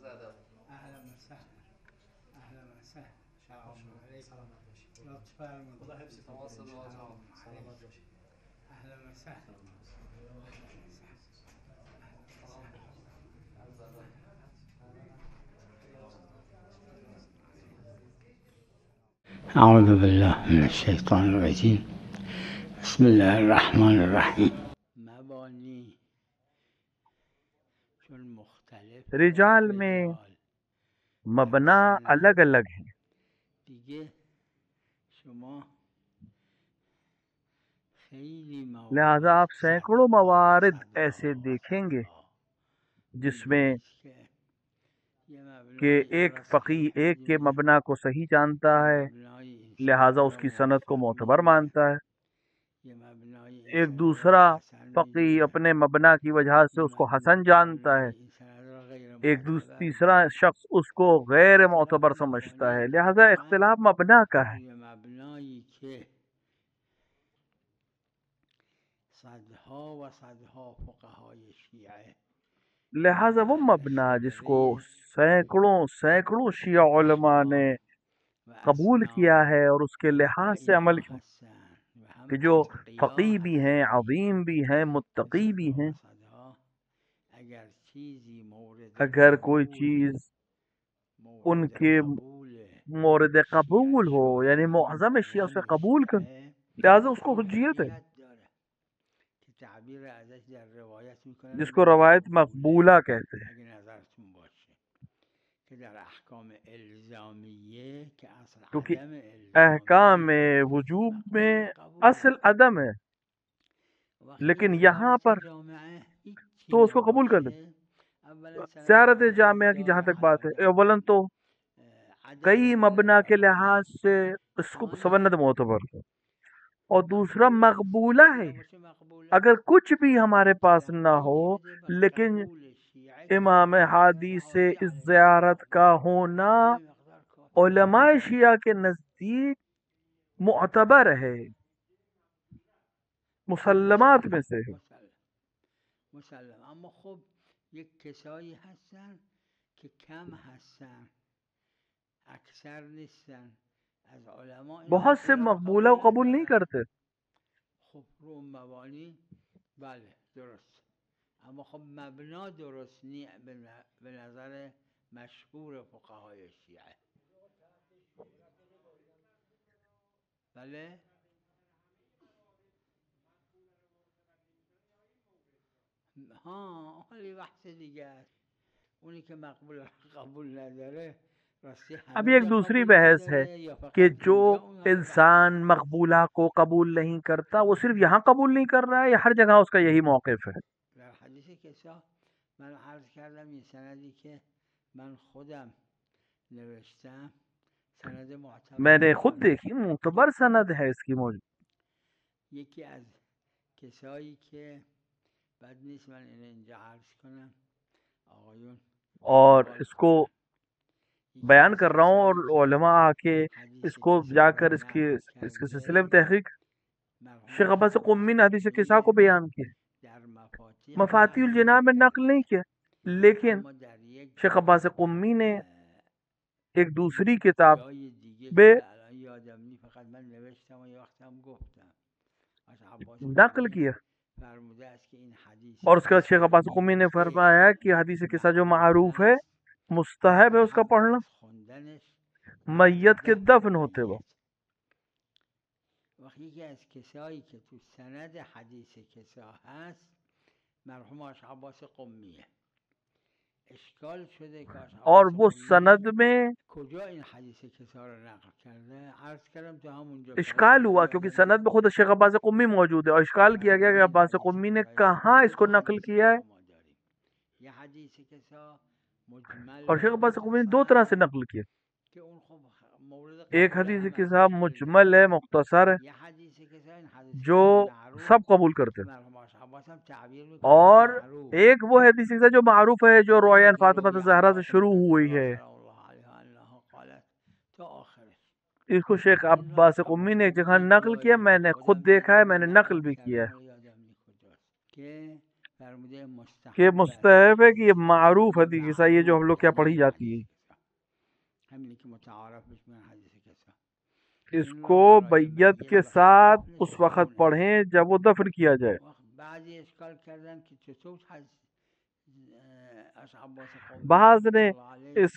اهلا وسهلا. اهلا وسهلا. شرف عليكم. لطف فرمودید. خدا حفظتون. سلامت باشید. اهلا وسهلا. أعوذ بالله من الشيطان الرجيم. بسم الله الرحمن الرحیم. مبانی چون مختلف رجال میں مبنا الگ الگ ہیں، دیگه شما خیلی لہذا آپ سینکڑوں موارد ایسے دیکھیں گے جس میں کہ ایک فقیہ ایک کے مبنا کو صحیح جانتا ہے، لہذا اس کی سند کو معتبر مانتا ہے، ایک دوسرا فقیہ اپنے مبنا کی وجہ سے اس کو حسن جانتا ہے، ایک تیسرا شخص اس کو غیر معتبر سمجھتا ہے، لہذا اختلاف مبنا کا ہے۔ لہذا وہ مبنا جس کو سینکڑوں شیعہ علماء نے قبول کیا ہے اور اس کے لحاظ سے عمل کیا کہ جو فقیہ بھی ہیں، عظیم بھی ہیں، متقی بھی ہیں، اگر کوئی چیز ان کے مورد قبول ہو یعنی معظم شیعہ اسے قبول کر، لہذا اس کو حجیت ہے، جس کو روایت مقبولہ کہتے ہیں، کیونکہ احکام وجوب میں اصل عدم ہے، لیکن یہاں پر تو اس کو قبول کر لیں۔ زیارت جامعہ کی جہاں تک بات ہے، اولاً تو کئی مبنا کے لحاظ سے اس کو سند معتبر ہے، اور دوسرا مقبولہ ہے۔ اگر کچھ بھی ہمارے پاس نہ ہو لیکن امام ہادی سے اس زیارت کا ہونا علماء شیعہ کے نزدیک معتبر ہے، مسلمات میں سے ہے۔ مسلم. اما خب یک کسایی هستن که کم هستن، اکثر نیستن از علما. بہت سے مقبولہ کو قبول نہیں کرتے۔ خب رو مبانی بله درست، اما خب مبنا درست نی به نظر مشهور فقهای شیعه. بله ہاں خیلی بحث دیگه است. اونی که مقبول قبول نداره راستی اب ایک دوسری بحث ہے کہ جو انسان مقبولہ کو قبول نہیں کرتا وہ صرف یہاں قبول نہیں کر رہا ہے یا ہر جگہ اس کا یہی موقف ہے؟ در حدیث کسا من عرض کردم این سندی که من خودم نوشتم سند معتبر، میں نے خود دیکھی، معتبر سند ہے اس کی موجود۔ یکی از کسایی که بد نیست من اینجا عرض کنم آقایون، اور اس کو بیان کر رہا ہوں اور علماء آ کے اس کو جا کر اس کے سلسلے میں تحقیق، شیخ عباس قمی نے حدیث کسا کو بیان کیا، مفاتیح الجنان میں نقل نہیں کیا، لیکن شیخ عباس قمی نے ایک دوسری کتاب میں نقل کیا، اور اس کا شیخ عباس قمی نے فرمایا کہ حدیث کسا جو معروف ہے مستحب ہے اس کا پڑھنا میت کے دفن ہوتے وقت۔ یکی از کسایی که تو سند حدیث کسا هست مرحوم آقا عباس قمیه. اشکال شده که اور وہ سند میں کجا این حدیث کسا رو نقل کرده، عرض کردم تو همونجا اشکال ہوا کیونکہ سند میں خود شیخ عباس قمی موجود ہے، اور اشکال کیا گیا کہ عباس قمی نے کہاں اس کو نقل کیا ہے، یہ حدیث کسا مجمل اور شیخ عباس قمی نے دو طرح سے نقل کیا، کہ اون خب ایک حدیث کے ساتھ مجمل ہے، مختصر ہے، جو سب قبول کرتے ہیں، اور ایک وہ حدیث کے ساتھ جو معروف ہے، جو روایان فاطمہ زہرا سے شروع ہوئی ہے، اس کو شیخ عباس قمی نے ایک جگہ نقل کیا، میں نے خود دیکھا ہے، میں نے نقل بھی کیا ہے۔ کہ مستحب ہے کہ یہ معروف حدیث قصہ یہ جو ہم لوگ کیا پڑھی جاتی ہے اس کو بیعت کے ساتھ اس وقت پڑھیں جب وہ دفن کیا جائے. بعض نے اس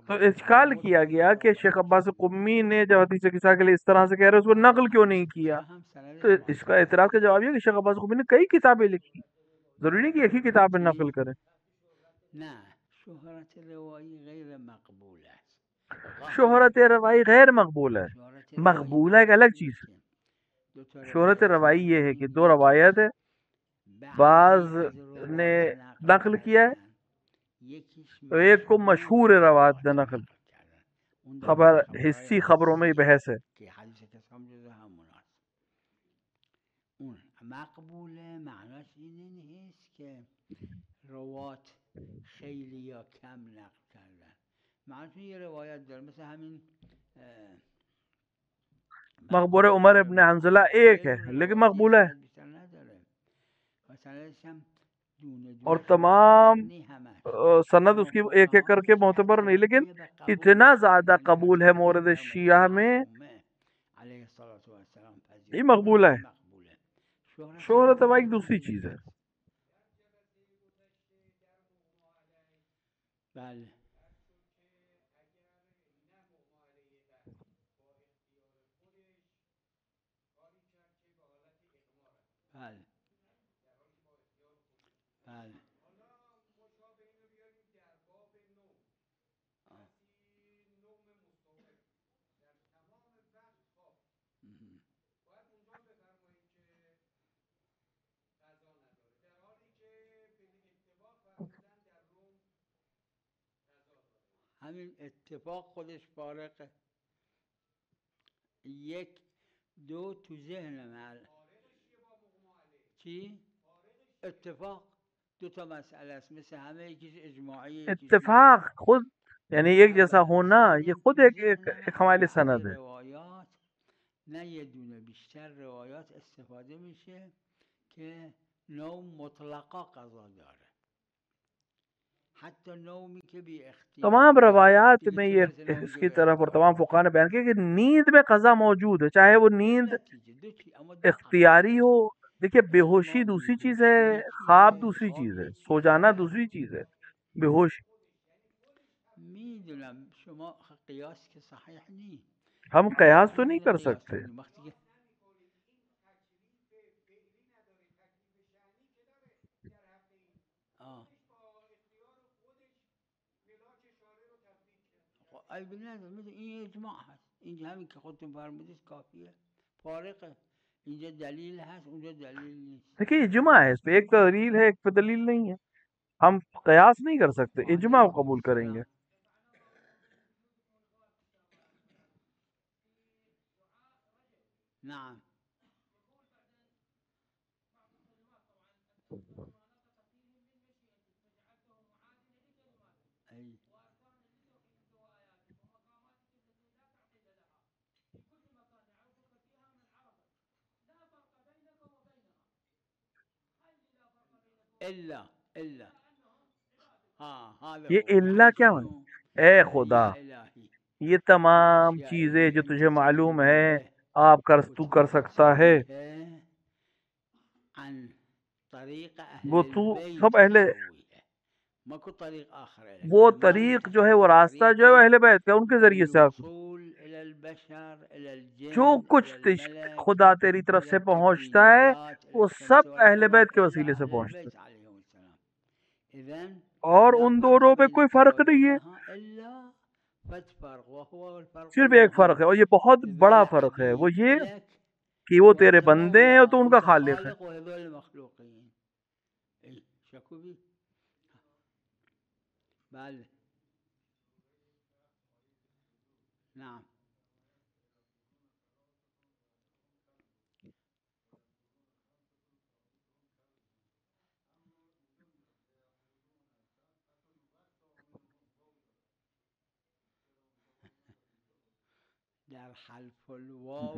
تو اشکال کیا گیا کہ شیخ عباس قمی نے جب حدیث قصہ کے لیے اس طرح سے کہہ رہے اس کو نقل کیوں نہیں کیا. تو اس کا اعتراض کا جواب یہ کہ شیخ عباس قمی نے کئی کتابیں لکھی, ضروری نہیں کہ ایک ہی کتاب میں نقل کرے. شہرت روائی غیر مقبول ہے, مقبولہ ایک الگ چیز ہے. شہرت روائی یہ ہے کہ دو روایت ہے, بعض نے نقل کیا ہے, ایک کو مشہور روایت نے نقل, خبر حصی خبروں میں بحث ہے. مقبول معناش اینه نیست که روات خیلی یا کم نقل کردن, معناش یه روایت داره مثل همین مقبول عمر ابن حنظلہ ایک ہے لیکن مقبول ہے, اور تمام سند اس کی ایک ایک کر کے معتبر نہیں, لیکن اتنا زیادہ قبول ہے مورد شیعہ میں, یہ مقبول ہے. شہرت وہ ایک دوسری چیز ہے. همین اتفاق خودش فارقه. یک دو تو ذهنم چی؟ اتفاق دو تا مسئله است, مثل همه یکیش اجماعی, اتفاق خود یعنی ایک جیسا ہونا یہ خود ایک حمایل سند ہے. روایات نه یه دونه بیشتر روایات استفاده میشه که نوم مطلقا قضا داره. تمام روایات میں یہ اس کی طرف اور تمام فقہاء نے بیان کیا کہ نیند میں قضا موجود ہے, چاہے وہ نیند اختیاری ہو. دیکھیے بے ہوشی دوسری چیز ہے, خواب دوسری چیز ہے, سو جانا دوسری چیز ہے. بے ہوش ہم قیاس تو نہیں کر سکتے. این اجماع هست, این همین که خودتون فرمودید کافیه, فارقه. اینجا دلیل هست اونجا دلیل نیست. دیکھیے اجماع ہے, اس پہ ایک دلیل ہے ایک پہ دلیل نہیں ہے, ہم قیاس نہیں کر سکتے, اجماع قبول کریں گے. نعم یہ اللہ کیا ہے؟ اے خدا یہ تمام چیزیں جو تجھے معلوم ہے تو کر سکتا ہے, وہ تو سب اہل, وہ طریق جو ہے وہ راستہ جو ہے وہ اہل بیت کا, ان کے ذریعے سے جو کچھ خدا تیری طرف سے پہنچتا ہے وہ سب اہل بیت کے وسیلے سے پہنچتا ہے, اور ان دونوں میں کوئی فرق نہیں ہے. صرف ایک فرق ہے, اور یہ بہت بڑا فرق ہے, وہ یہ کہ وہ تیرے بندے ہیں اور تو ان کا خالق ہے. نعم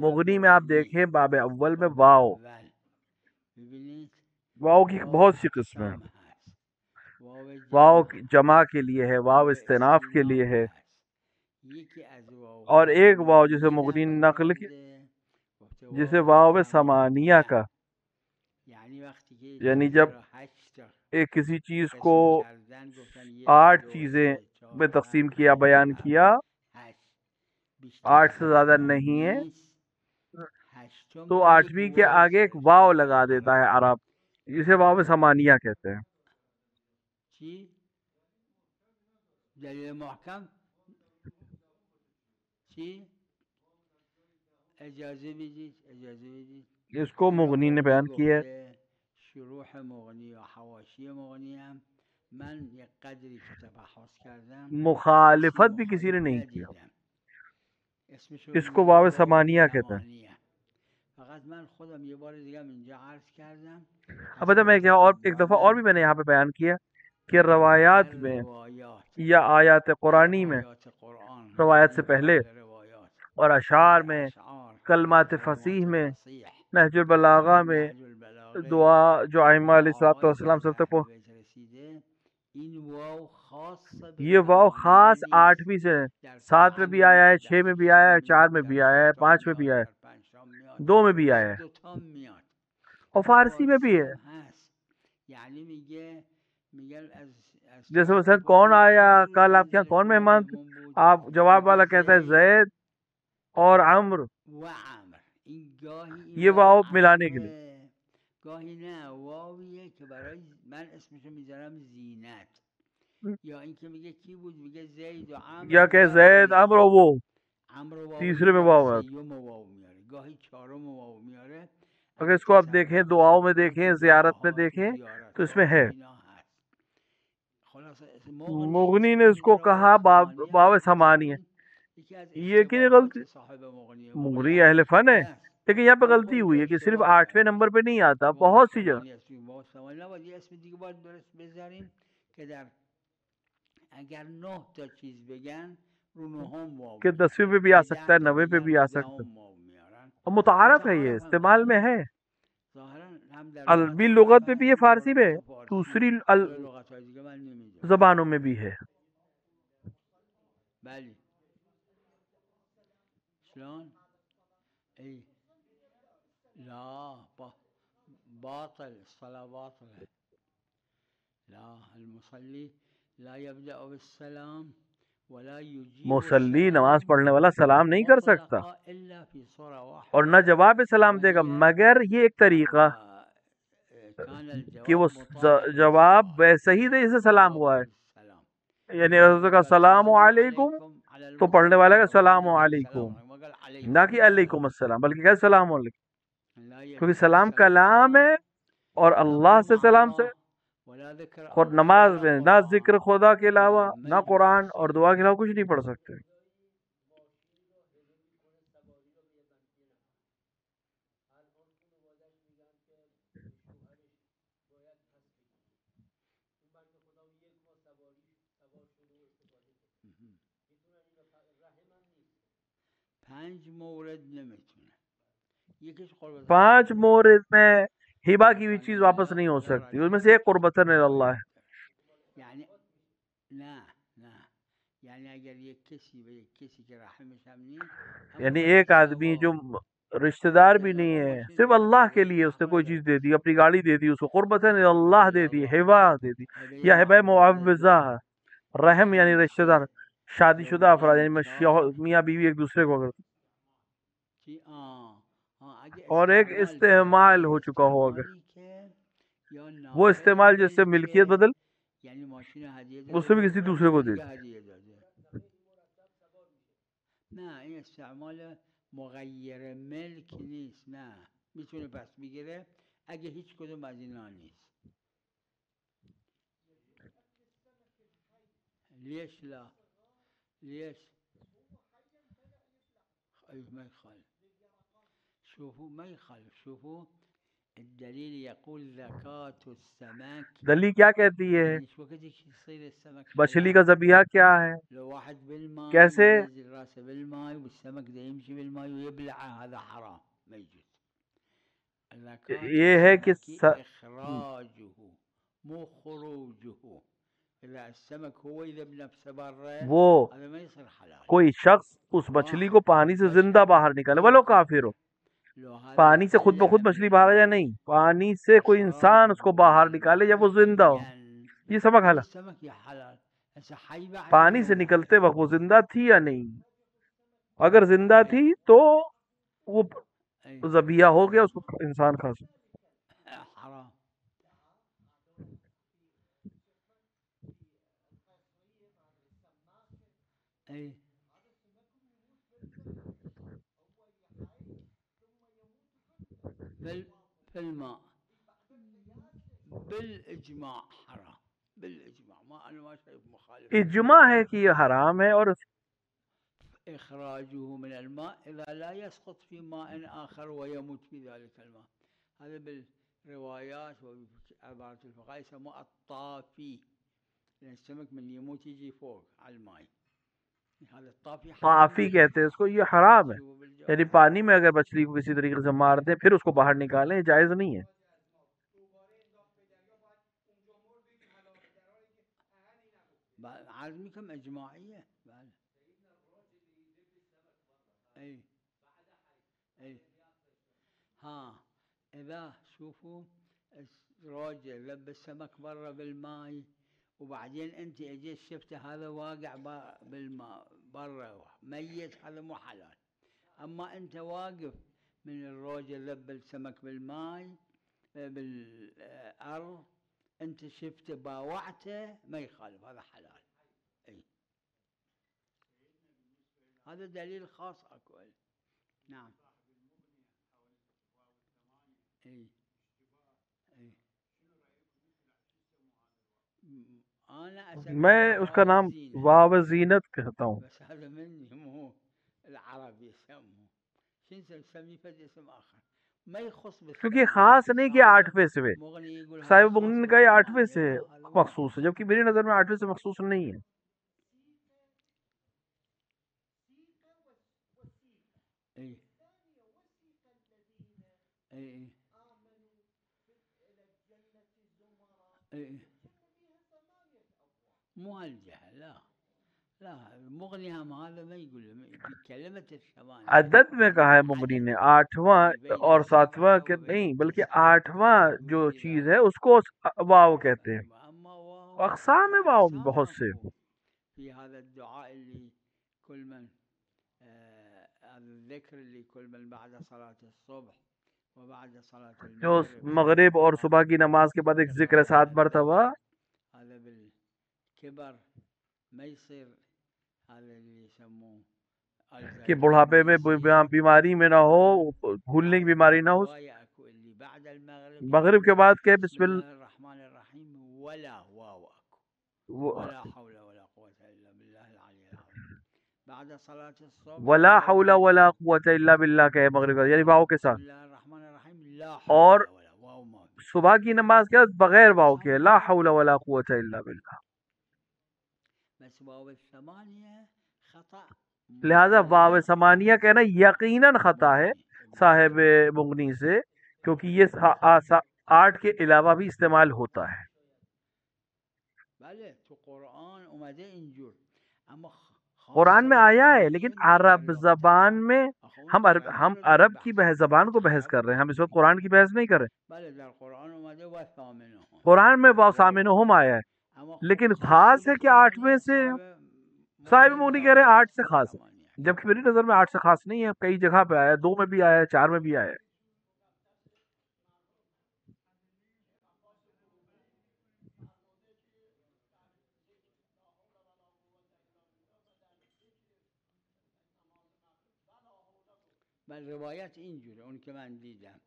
مغنی میں آپ دیکھیں باب اول میں واو، واو کی بہت سی قسمیں ہیں. واو جمع کے لیے ہے، واو استناف کے لیے ہے، اور ایک واو جسے مغنی نے نقل کی جسے واو ثمانیہ کا، یعنی جب ایک کسی چیز کو 8 چیزیں میں تقسیم کیا، بیان کیا، 8 سے زیادہ نہیں ہے، تو 8ویں کے آگے ایک واو لگا دیتا ہے عرب، جسے واو ثمانیہ کہتے ہیں. دلیل محکم اجازه بدید اس کو مغنی نے بیان کیا ہے. شروح مغنی و حواشی مغنی هم من یک قدری که تبحث کردم مخالفت بھی کسی نے نہیں کیا، اس کو واو ثمانیہ کہتے ہیں. فقط من خودم یه بار دیگه اینجا عرض کردم. اب میں کیا اور ایک دفعہ اور بھی میں نے یہاں پہ بیان کیا کہ روایات میں یا آیات قرآنی میں، روایت سے پہلے، اور اشعار میں، کلمات فصیح میں، نہج البلاغہ میں، دعا جو ائمہ علیہ السلام سب تک یہ واو خاص 8ویں سے 7 میں بھی آیا ہے، 6 میں بھی آیا ہے، 4 میں بھی آیا ہے، 5 میں بھی آیا ہے، 2 میں بھی آیا ہے، اور فارسی میں بھی ہے. جیسے مثلا کون آیا کل آپ کے یہاں، کون مہمان تھے، آپ جواب والا کہتا ہے زید اور عمرو، یہ واو ملانے کے لیے. گاهی نه واویه که برای من اسمشو میذارم زینت، یا اینکه میگه کی بود، میگه زید و عمرو، یا کہ زید عمرو وہ تیسرے میں واو ہے. گاهی چهارم واو میاره. اگر اس کو آپ دیکھیں دعاؤں میں دیکھیں، زیارت میں دیکھیں، تو اس میں ہے. مغنی نے اس کو کہا واو ثمانیہ. یہ کہ غلطی مغنی اہل فن ہے، لیکن یہاں پہ غلطی ہوئی ہے کہ صرف 8ویں نمبر پہ نہیں آتا، بہت سی جگہ. کہ 10ویں پہ بھی آ سکتا ہے، 9ویں پہ بھی آ سکتا ہے، اور متعارف ہے، یہ استعمال میں ہے. عربی لغت میں بھی ہے، فارسی میں، دوسری زبانوں میں بھی ہے. لا باطل الصلاة باطل لا المصلي لا يبدأ بالسلام ولا يجيب مصلی نماز پڑھنے والا سلام نہیں کر سکتا اور نہ جواب سلام دے گا مگر یہ ایک طریقہ کہ وہ جواب ویسے ہی دے جیسے سلام ہوا ہے. یعنی حضرت کا السلام علیکم تو پڑھنے والے کا السلام علیکم، نہ کہ علیکم السلام، بلکہ کہ السلام علیکم، کیونکہ سلام کلام ہے اور اللہ سے سلام سے. خود نماز میں نہ ذکر خدا کے علاوہ، نہ قرآن اور دعا کے علاوہ کچھ نہیں پڑھ سکتے. پانچ مورد میں ہبہ کی بھی چیز واپس نہیں ہو سکتی، اس میں سے ایک قربتاً اللہ ہے. یعنی ایک آدمی جو رشتہ دار بھی نہیں ہے، صرف اللہ کے لیے اس نے کوئی چیز دے دی، اپنی گاڑی دے دی، اس کو قربتاً اللہ دے دی، ہبہ دے دی، یا ہبہ معوضہ. رحم یعنی رشتہ دار، شادی شدہ افراد یعنی میاں بیوی ایک دوسرے کو اگر، اور ایک استعمال ہو چکا ہو اگر، وہ استعمال جس سے ملکیت بدل اس سے بھی کسی دوسرے کو دے دی. نه این استعمال مغیر ملک نیست، نه میتونه پس بگیره اگه هیچ کدوم از اینا نیست. ليش لا ليش ما يخالف شوفوا ما يخالف شوفوا الدليل يقول زكاة السمك دلیل کیا کہتی ہے؟ يعني شو وقت يصير السمك مچھلی حلال کا ذبیحہ کیا ہے؟ لو واحد بالماء کیسے؟ ينزل راسه بالماء والسمك ده يمشي بالماء ويبلعه هذا حرام ما يجوز. زكاة یہ ہے کہ السمك إخراجه مو خروجه. إذا السمك هو إذا بنفسه برا وہ هذا ما يصير حلال. کوئی شخص اس مچھلی کو پانی سے زندہ باہر نکالے ولو کافر ہو، پانی سے خود بخود مچھلی باہر یا نہیں، پانی سے کوئی انسان اس کو باہر نکالے جب وہ زندہ ہو، یہ سمک حلال. پانی سے نکلتے وقت وہ زندہ تھی یا نہیں؟ اگر زندہ تھی تو وہ ذبیحہ ہو گیا، اس کو انسان کھا سکتا. حرام. اي في الماء بالاجماع حرام، بالاجماع، ما انا ما شايف مخالف. اجماع ہے کہ یہ حرام ہے. اور اخراجه من الماء اذا لا يسقط في ماء اخر ويموت في ذلك الماء، هذا بالروايات وعبارة الفقهاء يسموه الطافي، لأن السمك من يموت يجي فوق على الماء. طافی کہتے ہیں اس کو، یہ حرام ہے. یعنی پانی میں اگر مچھلی کو کسی طریقے سے مار دیں پھر اس کو باہر نکالیں، جائز نہیں ہے. عازمكم اجماعيه. اي اي ها اذا شوفوا راجل لب السمك برا بالماء وبعدين انت اجيت شفته هذا واقع بالماء برا ميت، هذا مو حلال. اما انت واقف من الراجل لب السمك بالماء بالارض انت شفته باوعته ما يخالف، هذا حلال. اي هذا دليل خاص اكو. نعم. اي اي میں اس کا نام واو زینت کہتا ہوں. بس هذا مني مو العرب يسموه. شنو نسميه فد اسم اخر ما يخص بالسمك، کیونکہ خاص نہیں کہ 8ویں سے صاحب مغنی نے کہا یہ 8ویں سے مخصوص ہے، جبکہ میری نظر میں 8ویں سے مخصوص نہیں ہے. اي اي اي مو هالجهل، لا لا، مغني هم هذا ما يقول بكلمة الثمانية. عدد میں کہا ہے مغنی نے 8واں اور 7واں کہ نہیں، بلکہ 8واں جو چیز ہے اس کو واو کہتے ہیں. اقسام ہے واو میں بہت سے. في هذا الدعاء اللي كل من الذكر اللي كل من بعد صلاة الصبح وبعد صلاة جو المغرب مغرب اور صبح کی نماز کے بعد ایک ذکر 7 مرتبہ، هذا بالكبر ما يصير هذا اللي يسموه کہ بڑھاپے میں بیماری میں نہ ہو، بھولنے کی بیماری نہ ہو. اللي بعد المغرب مغرب کے بعد کہ بسم الله الرحمن الرحيم ولا واو اكو ولا حول ولا قوة الا بالله العلي العظيم. بعد صلاة الصبح ولا حول ولا قوة الا باللہ کہ مغرب کا یعنی واو کے ساتھ، بسم الله الرحمن الرحيم لا حول اور ولا واو ما صبح کی نماز کے بعد بغیر واو کے لا حول ولا قوة الا باللہ. بس واو الثمانية خطأ، لہذا واو ثمانیہ کہنا یقیناً خطا ہے صاحب مغنی سے، کیونکہ یہ 8 کے علاوہ بھی استعمال ہوتا ہے. بله تو قرآن اومده اینجور، اما قرآن میں آیا ہے لیکن عرب زبان میں ہم عرب کی زبان کو بحث کر رہے ہیں، ہم اس وقت قرآن کی بحث نہیں کر رہے. بله در قرآن اومده و ثامنهم، قرآن میں واو ثامنهم آیا ہے، لیکن خاص ہے کہ 8ویں سے صاحب مغنی کہہ رہے ہیں 8 سے خاص ہے، جبکہ میری نظر میں 8 سے خاص نہیں ہے. کئی جگہ پہ آیا ہے، 2 میں بھی آیا ہے، 4 میں بھی آیا ہے. بل روایت اینجوره، اون که من دیدم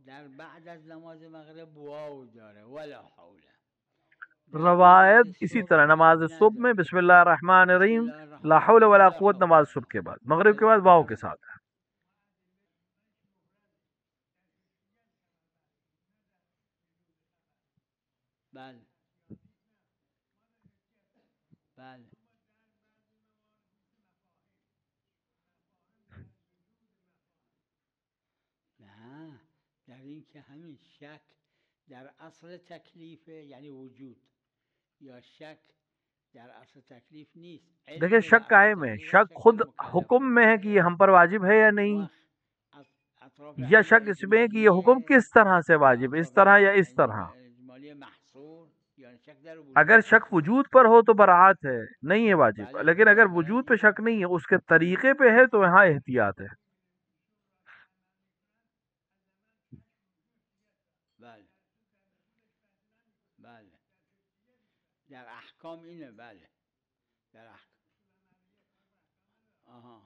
در بعد از نماز مغرب واو داره ولا حول. روایت اسی طرح نماز صبح میں بسم اللہ الرحمن الرحیم لا حول ولا قوت نماز صبح کے بعد، مغرب کے بعد واو کے ساتھ ہے. بله بله نه، در این که همین شک در اصل تکلیفه، یعنی وجود، یا شک در اصل تکلیف نیست. دیکھیں شک قائم ہے، شک خود حکم میں ہے کہ یہ ہم پر واجب ہے یا نہیں، یا شک اس میں ہے کہ یہ حکم کس طرح سے واجب، اس طرح یا اس طرح. اگر شک وجود پر ہو تو براعت ہے، نہیں ہے واجب، لیکن اگر وجود پہ شک نہیں ہے، اس کے طریقے پہ ہے، تو یہاں احتیاط ہے. بله بله در احکام اینه. بله در احکام. آها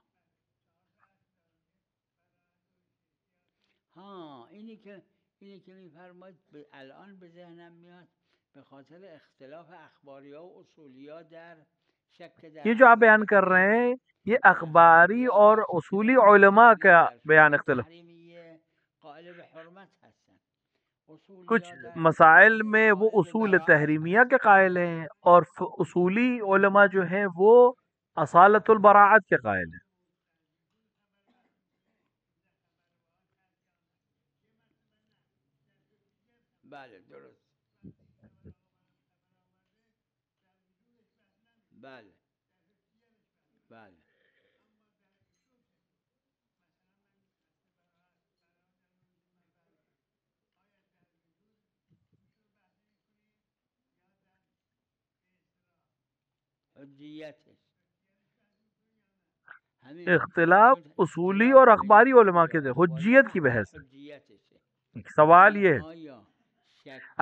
ها اینی که میفرماید الان به ذهنم میاد، به خاطر اختلاف اخباریا و اصولیا در شک در یہ جو آپ بیان کر رہے ہیں یہ اخباری اور اصولی علماء کا بیان اختلاف. قائل به حرمت هستن. کچھ مسائل میں وہ اصول تحریمیہ کے قائل ہیں، اور اصولی علماء جو ہیں وہ اصالت البراعت کے قائل ہیں. بله درست. بله بله حجیتش اختلاف اصولی اور اخباری علماء کے دے حجیت کی بحث ہے. سوال یہ ہے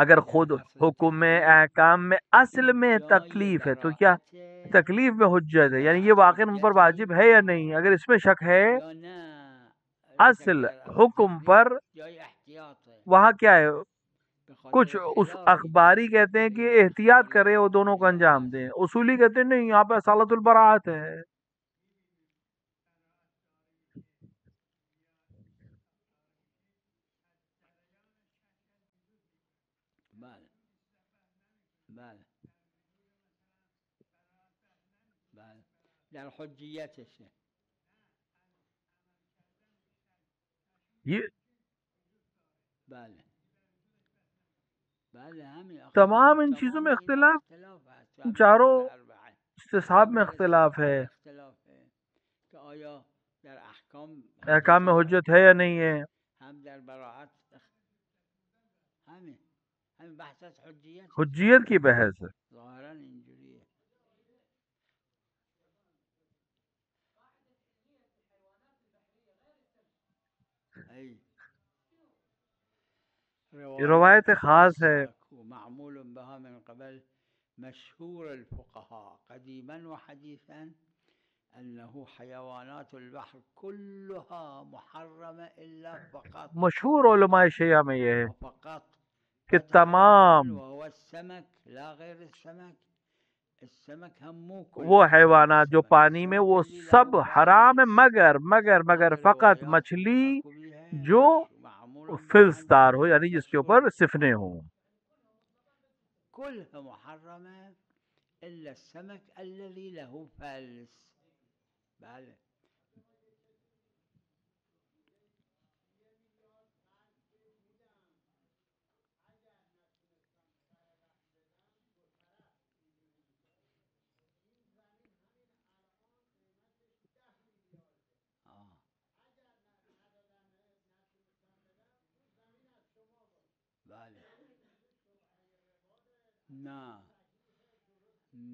اگر خود حکم میں احکام میں اصل میں تکلیف ہے تو کیا تکلیف میں حجت ہے، یعنی یہ واقعا ان پر واجب ہے یا نہیں. اگر اس میں شک ہے اصل حکم پر، وہاں کیا ہے، کچھ اس اخباری کہتے ہیں کہ احتیاط کرے وہ دونوں کو انجام دیں، اصولی کہتے ہیں نہیں، یہاں پہ اصالت البراعت ہے. بله بله بله در حجیتشه. یہ بله بله همین تمام ان چیزوں میں اختلاف، ان چاروں استصحاب میں اختلاف ہے. کہ آیا در احکام میں حجت ہے یا نہیں ہے. ہم در براعت همین بحث از حجیت کی بحث ہے. ظاہراً اینجوریه. یہ روایت خاص ہے. معمول بها من قبل مشهور الفقهاء قديما وحديثا انه حيوانات البحر كلها محرمه الا فقط، مشہور علماء شیعہ میں یہ ہے فقط کہ تمام وهو السمك لا غير السمك. السمك هم وہ حیوانات جو پانی میں وہ سب حرام ہے مگر فقط مچھلی جو فلسدار ہو، یعنی جس کے اوپر سفنے ہوں. كلها محرمه الا السمك الذي له فلس. بله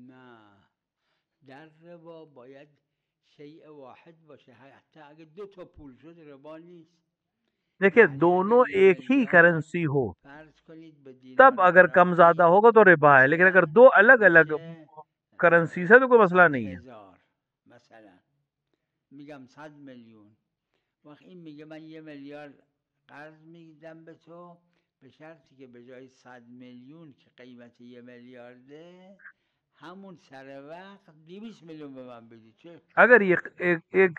نه در ربا باید شیء واحد باشه، حتی اگه 2 تا پول شد ربا نیست. دیکھیں دونوں ایک ہی کرنسی ہو تب اگر کم زیادہ ہوگا تو ربا ہے، لیکن اگر دو الگ الگ کرنسی سے تو کوئی مسئلہ نہیں ہے. مثلا میگم 100 میلیون، وقت این میگه من 1 میلیارد قرض میدم به تو به شرطی که به جای 100 میلیون که قیمت 1 میلیارده همون سر وقت 200 میلیون به من بدی. اگر یہ ایک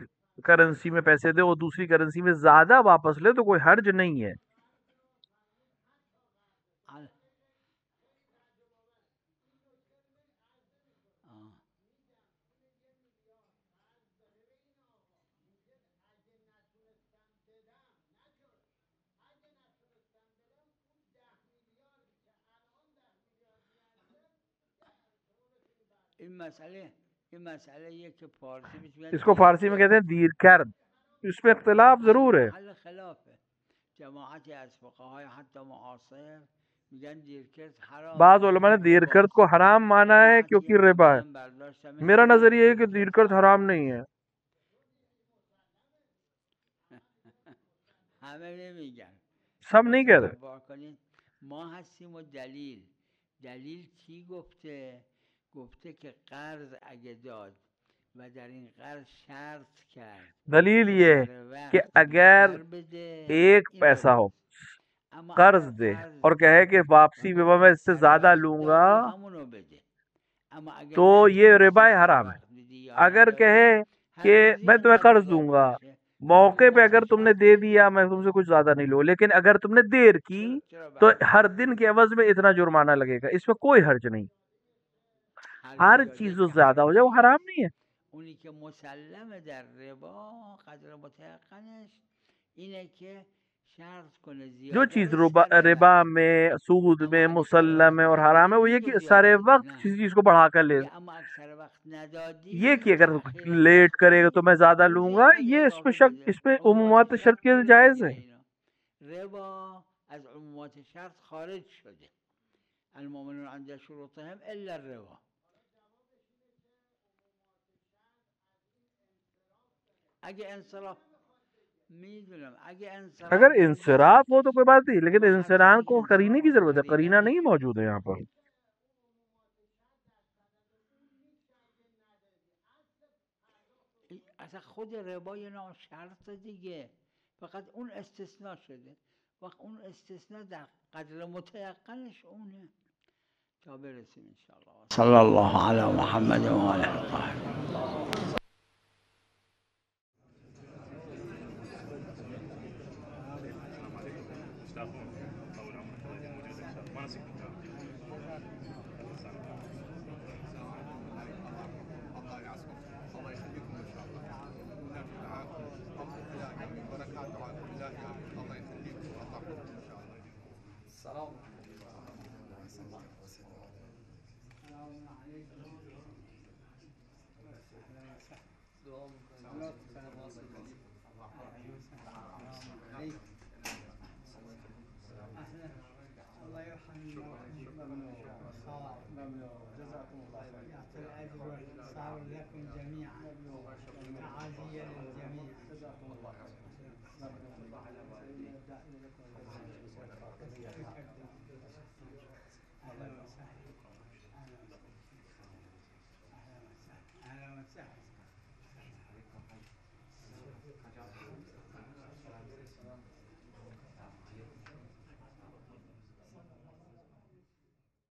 کرنسی میں پیسے دے اور دوسری کرنسی میں زیادہ واپس لے تو کوئی حرج نہیں ہے. اس کو فارسی میں کہتے ہیں دیر کرد. اس میں اختلاف ضرور ہے. بعض علماء نے دیر کرد کو حرام مانا ہے کیونکہ ربا ہے. میرا نظریہ ہے کہ دیر کرد حرام نہیں ہے. سب نہیں کہہ رہے. ما هستیم و دلیل چی گفته که قرض اگه داد و در این قرض شرط کرد. دلیل یہ ہے کہ اگر ایک پیسہ ہو قرض دے اور کہے کہ واپسی میں میں اس سے زیادہ لوں گا تو یہ ربا حرام ہے. اگر کہے کہ میں تمہیں قرض دوں گا موقع پہ اگر تم نے دے دیا میں تم سے کچھ زیادہ نہیں لوں, لیکن اگر تم نے دیر کی تو ہر دن کے عوض میں اتنا جرمانہ لگے گا. اس میں کوئی حرج نہیں. ہر چیز جو زیادہ ہو جائے وہ حرام نہیں ہے. اونی که مسلمه در ربا قدر متيقنش اینه که شرط کنه زیاده. جو چیز ربا میں سود میں مسلم ہے اور حرام ہے وہ یہ کہ سارے وقت کسی چیز کو بڑھا کر لے. اما اکثر وقت ندادی یہ کہ اگر لیٹ کرے گا تو میں زیادہ لوں گا, یہ اس پہ شک, اس پہ عمومات شرط کے جائز ہے. ربا از عمومات شرط خارج شده. المؤمنون عند شروطهم الا الربا. اگر انصراف ہو تو کوئی بات نہیں, لیکن انسان کو قرینے کی ضرورت ہے. قرینہ نہیں موجود ہے یہاں پر. اصلا خود ربا یه نوع شرط دیگه, فقط اون استثناء شده. وقت اون استثناء در قدر متيقنش اونه. تا برسیم انشاءالله. صلی الله علی محمد و آله الطاهرین.